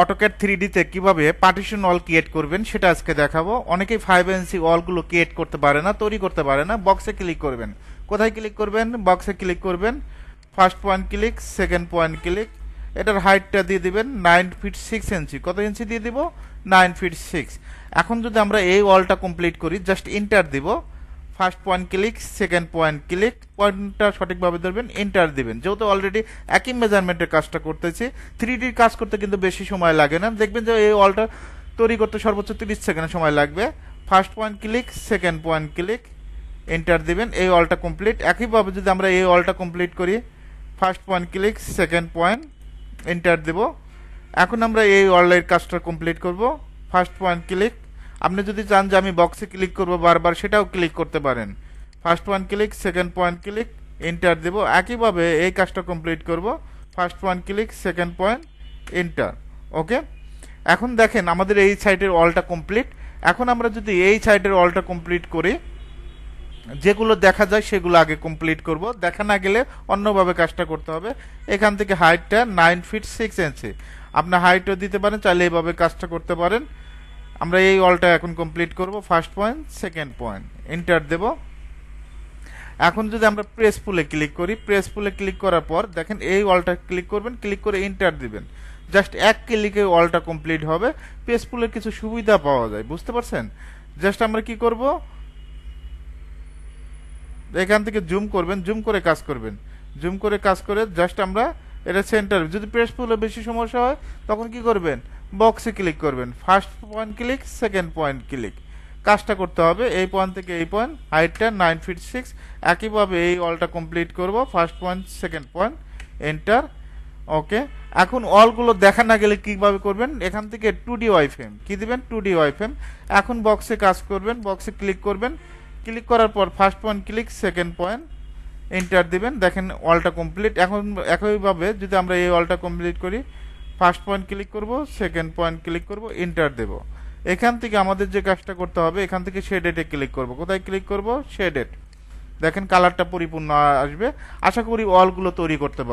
AutoCAD 3D তে কিভাবে partition ওয়াল create করবেন সেটা আজকে দেখাবো। অনেকেই 5 ইঞ্চি ওয়ালগুলো ক্রিয়েট করতে পারে না, তৈরি করতে পারে না। বক্সে ক্লিক করবেন। কোথায় ক্লিক করবেন? বক্সে ক্লিক করবেন। First point click, second point click. এটার হাইটটা দিয়ে দিবেন 9 ফিট 6 ইঞ্চি। কত ইঞ্চি দিয়ে দিব? 9 ফিট 6। এখন যদি আমরা এই ওয়ালটা কমপ্লিট করি, জাস্ট এন্টার দিব। First point click, second point click, পয়েন্টটা সঠিকভাবে ধরবেন, এন্টার দিবেন। যেহেতু অলরেডি একই মেজারমেন্টের কাজটা করতেছি, 3Dর কাজ করতে কিন্তু বেশি সময় লাগে না। দেখবেন যে এই ওয়ালটা তৈরি করতে সর্বোচ্চ 30 সেকেন্ড সময় লাগবে। First point click, second point click, enter দিবেন। এই ওয়ালটা কমপ্লিট। একইভাবে যদি আমরা এই ওয়ালটা কমপ্লিট করি, first point click, second point, enter দেব। এখন আমরা এই ওয়ালের কাজটা কমপ্লিট করব। First point click. আপনি যদি চান যে আমি বক্সে ক্লিক করব বারবার, সেটাও ক্লিক করতে পারেন। First point click, second point click, enter দেব। একইভাবে এই কাজটা কমপ্লিট করব। First point click, second point, enter. Okay, এখন দেখেন আমাদের এই সাইডের ওয়ালটা কমপ্লিট। এখন আমরা যদি এই সাইডের ওয়ালটা কমপ্লিট করি, যেগুলো দেখা যায় সেগুলো আগে কমপ্লিট করব। দেখা না গেলে অন্যভাবে কাজটা করতে হবে। এখান থেকে হাইটটা 9 ফিট 6 ইঞ্চি। আপনার হাইটও দিতে পারেন, চাইলে এইভাবে কাজটা করতে পারেন। আমরা এই ওয়ালটা এখন কমপ্লিট করব। First point, second point, enter দেব। এখন যদি আমরা প্রেস পুলে ক্লিক করি, প্রেস পুলে ক্লিক করার পর দেখেন এই ওয়ালটা ক্লিক করবেন, ক্লিক করে এন্টার দিবেন। জাস্ট এক ক্লিকে ওয়ালটা কমপ্লিট হবে। প্রেস পুলের কিছু সুবিধা পাওয়া যায়, বুঝতে পারছেন? জাস্ট আমরা কি করব, এখান থেকে জুম করবেন, জুম করে কাজ করবেন। জুম করে কাজ করে জাস্ট আমরা এটা সেন্টার। যদি প্রেস পুলে বেশি সমস্যা হয় তখন কি করবেন? বক্সে ক্লিক করবেন। First point click, second point click, কাজটা করতে হবে এই পয়েন্ট থেকে এই পয়েন্ট। হাইটটা 9 ফিট 6। একইভাবে এই ওয়ালটা কমপ্লিট করব। First point, second point, enter. Okay, এখন ওয়ালগুলো দেখা না গেলে কিভাবে করবেন? এখান থেকে 2D ওয়াইফ্রেম কি দিবেন? 2D ওয়াইফ্রেম। এখন বক্সে কাজ করবেন, বক্সে ক্লিক করবেন। ক্লিক করার পর first point click, second point, enter দিবেন। দেখেন ওয়ালটা কমপ্লিট। এখন একইভাবে যদি আমরা এই ওয়ালটা কমপ্লিট করি, ফার্স্ট পয়েন্ট ক্লিক করব, সেকেন্ড পয়েন্ট ক্লিক করব, এন্টার দেব। এখান থেকে আমাদের যে কাজটা করতে হবে, এখান থেকে শেডেটে ক্লিক করব। কোথায় ক্লিক করব? শেডেট। দেখেন কালারটা পরিপূর্ণ আসবে। আশা করি ওয়ালগুলো তৈরি করতে পারবে।